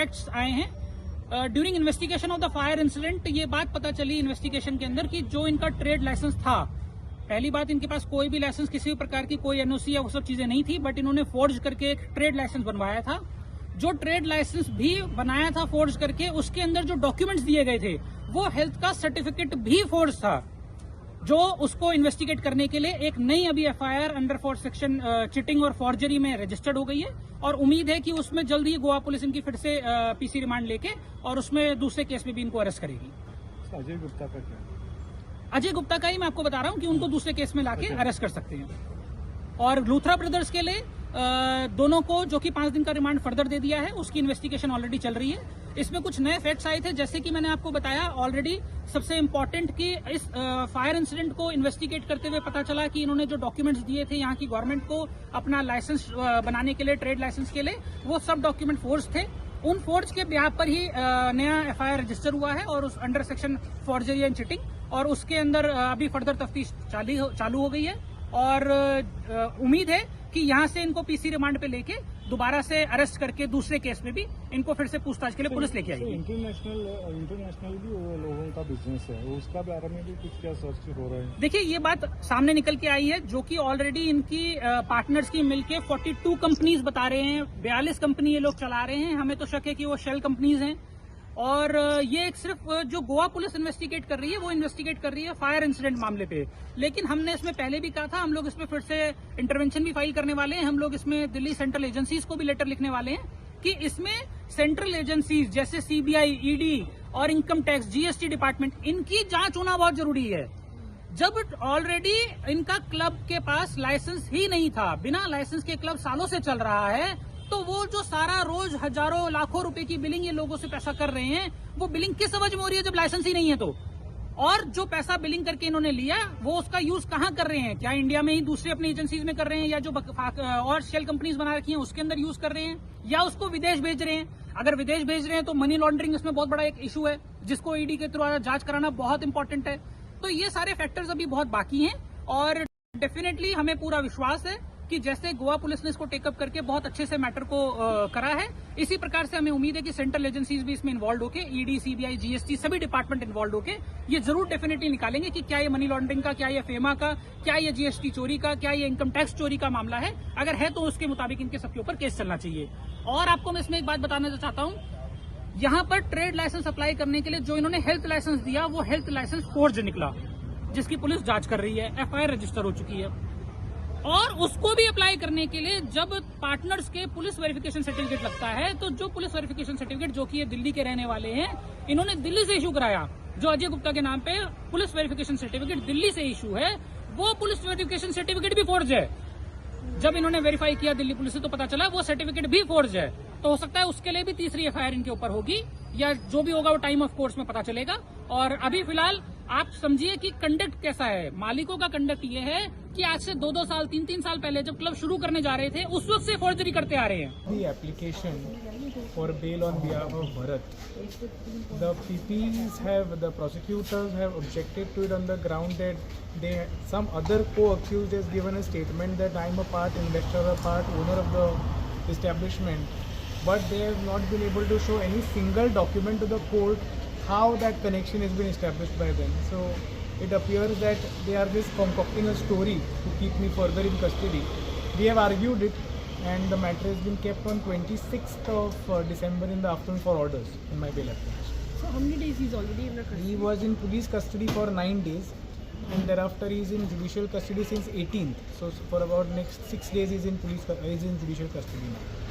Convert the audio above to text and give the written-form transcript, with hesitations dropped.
Facts आए हैं। During investigation of the fire incident ये बात पता चली इन्वेस्टिगेशन के अंदर कि जो इनका ट्रेड लाइसेंस था, पहली बात इनके पास कोई भी लाइसेंस किसी भी प्रकार की कोई एनओसी या वो सब चीजें नहीं थी, बट इन्होंने फोर्ज करके एक ट्रेड लाइसेंस बनवाया था। जो ट्रेड लाइसेंस भी बनाया था फोर्ज करके, उसके अंदर जो डॉक्यूमेंट्स दिए गए थे वो हेल्थ का सर्टिफिकेट भी फोर्ज था, जो उसको इन्वेस्टिगेट करने के लिए एक नई अभी एफआईआर अंडर 4 सेक्शन चिटिंग और फॉर्जरी में रजिस्टर्ड हो गई है। और उम्मीद है कि उसमें जल्द ही गोवा पुलिस इनकी फिर से पीसी रिमांड लेके और उसमें दूसरे केस में भी इनको अरेस्ट करेगी। अजय गुप्ता का क्या? अजय गुप्ता का ही मैं आपको बता रहा हूं कि उनको दूसरे केस में लाके अरेस्ट कर सकते हैं। और लूथरा ब्रदर्स के लिए दोनों को जो कि 5 दिन का रिमांड फर्दर दे दिया है, उसकी इन्वेस्टिगेशन ऑलरेडी चल रही है। इसमें कुछ नए फैक्ट्स आए थे, जैसे कि मैंने आपको बताया ऑलरेडी, सबसे इम्पोर्टेंट कि इस फायर इंसिडेंट को इन्वेस्टिगेट करते हुए पता चला कि इन्होंने जो डॉक्यूमेंट्स दिए थे यहाँ की गवर्नमेंट को अपना लाइसेंस बनाने के लिए, ट्रेड लाइसेंस के लिए, वो सब डॉक्यूमेंट फोर्ज थे। उन फोर्ज के ब्याह पर ही नया एफआईआर रजिस्टर हुआ है और उस under section forgery and cheating, और उसके अंदर अभी फर्दर तफ्तीश चालू हो गई है। और उम्मीद है कि यहाँ से इनको पीसी रिमांड पे लेके दोबारा से अरेस्ट करके दूसरे केस में भी इनको फिर से पूछताछ के लिए पुलिस लेके आएगी। इंटरनेशनल भी वो लोगों का बिजनेस है, उसका बारे में भी कुछ क्या सर्च हो रहा है? देखिए, ये बात सामने निकल के आई है, जो कि ऑलरेडी इनकी पार्टनर्स की मिलके 42 कंपनीज बता रहे हैं, 42 कंपनी ये लोग चला रहे हैं। हमें तो शक है कि वो शेल कंपनीज हैं। और ये एक सिर्फ जो गोवा पुलिस इन्वेस्टिगेट कर रही है, वो इन्वेस्टिगेट कर रही है फायर इंसिडेंट मामले पे। लेकिन हमने इसमें पहले भी कहा था, हम लोग इसमें फिर से इंटरवेंशन भी फाइल करने वाले हैं। हम लोग इसमें दिल्ली सेंट्रल एजेंसीज को भी लेटर लिखने वाले हैं कि इसमें सेंट्रल एजेंसीज जैसे सीबीआई, ईडी और इनकम टैक्स, जीएसटी डिपार्टमेंट, इनकी जांच होना बहुत जरूरी है। जब ऑलरेडी इनका क्लब के पास लाइसेंस ही नहीं था, बिना लाइसेंस के क्लब सालों से चल रहा है, तो वो जो सारा रोज हजारों लाखों रुपए की बिलिंग ये लोगों से पैसा कर रहे हैं, वो बिलिंग किस समझ में हो रही है जब लाइसेंस ही नहीं है तो? और जो पैसा बिलिंग करके इन्होंने लिया, वो उसका यूज कहाँ कर रहे हैं? क्या इंडिया में ही दूसरी अपनी एजेंसीज में कर रहे हैं, या जो और शेल कंपनीज बना रखी हैं उसके अंदर यूज कर रहे हैं, या उसको विदेश भेज रहे हैं? अगर विदेश भेज रहे हैं तो मनी लॉन्ड्रिंग इसमें बहुत बड़ा एक इशू है, जिसको ईडी के थ्रू जांच कराना बहुत इंपॉर्टेंट है। तो ये सारे फैक्टर्स अभी बहुत बाकी हैं और डेफिनेटली हमें पूरा विश्वास है कि जैसे गोवा पुलिस ने इसको टेकअप करके बहुत अच्छे से मैटर को करा है, इसी प्रकार से हमें उम्मीद है कि सेंट्रल एजेंसीज भी इसमें इन्वॉल्व होके, ईडी, सीबीआई, जीएसटी, सभी डिपार्टमेंट इन्वॉल्व होके ये जरूर डेफिनेटली निकालेंगे कि क्या ये मनी लॉन्ड्रिंग का, क्या ये फेमा का, क्या ये जीएसटी चोरी का, क्या ये इनकम टैक्स चोरी का मामला है। अगर है तो उसके मुताबिक इनके सबके ऊपर केस चलना चाहिए। और आपको मैं इसमें एक बात बताना चाहता हूँ, यहाँ पर ट्रेड लाइसेंस अप्लाई करने के लिए जो इन्होंने हेल्थ लाइसेंस दिया, वो हेल्थ लाइसेंस फोर्ज निकला, जिसकी पुलिस जांच कर रही है, एफआईआर रजिस्टर हो चुकी है। और उसको भी अप्लाई करने के लिए जब पार्टनर्स के पुलिस वेरिफिकेशन सर्टिफिकेट लगता है, तो जो पुलिस वेरिफिकेशन सर्टिफिकेट, जो कि ये दिल्ली के रहने वाले हैं, इन्होंने दिल्ली से इशू कराया। जो अजय गुप्ता के नाम पे पुलिस वेरिफिकेशन सर्टिफिकेट दिल्ली से इशू है, वो पुलिस वेरिफिकेशन सर्टिफिकेट भी फोर्ज है। जब इन्होंने वेरीफाई किया दिल्ली पुलिस से, तो पता चला वो सर्टिफिकेट भी फोर्ज है। तो हो सकता है उसके लिए भी तीसरी एफआईआर इनके ऊपर होगी, या जो भी होगा वो टाइम ऑफ कोर्स में पता चलेगा। और अभी फिलहाल आप समझिए कि कंडक्ट कैसा है। मालिकों का कंडक्ट ये है कि आज से 2-2 साल, 3-3 साल पहले जब क्लब शुरू करने जा रहे थे, उस वक्त से फोर्जरी करते आ रहे हैं। The application for bail on behalf of Bharat, the PPs have, the prosecutors have objected to it on the ground that some other co-accused has given a statement that I am a part investor, a part owner of the establishment, but they have not been able to show any single document to the court how that connection has been established by them. So it appears that they are just concocting a story to keep me further in custody. We have argued it, and the matter has been kept on 26th of December in the afternoon for orders in my bail application. So how many days he's already in the custody? He was in police custody for 9 days, and thereafter he is in judicial custody since 18th. So for about next 6 days he is in judicial custody now.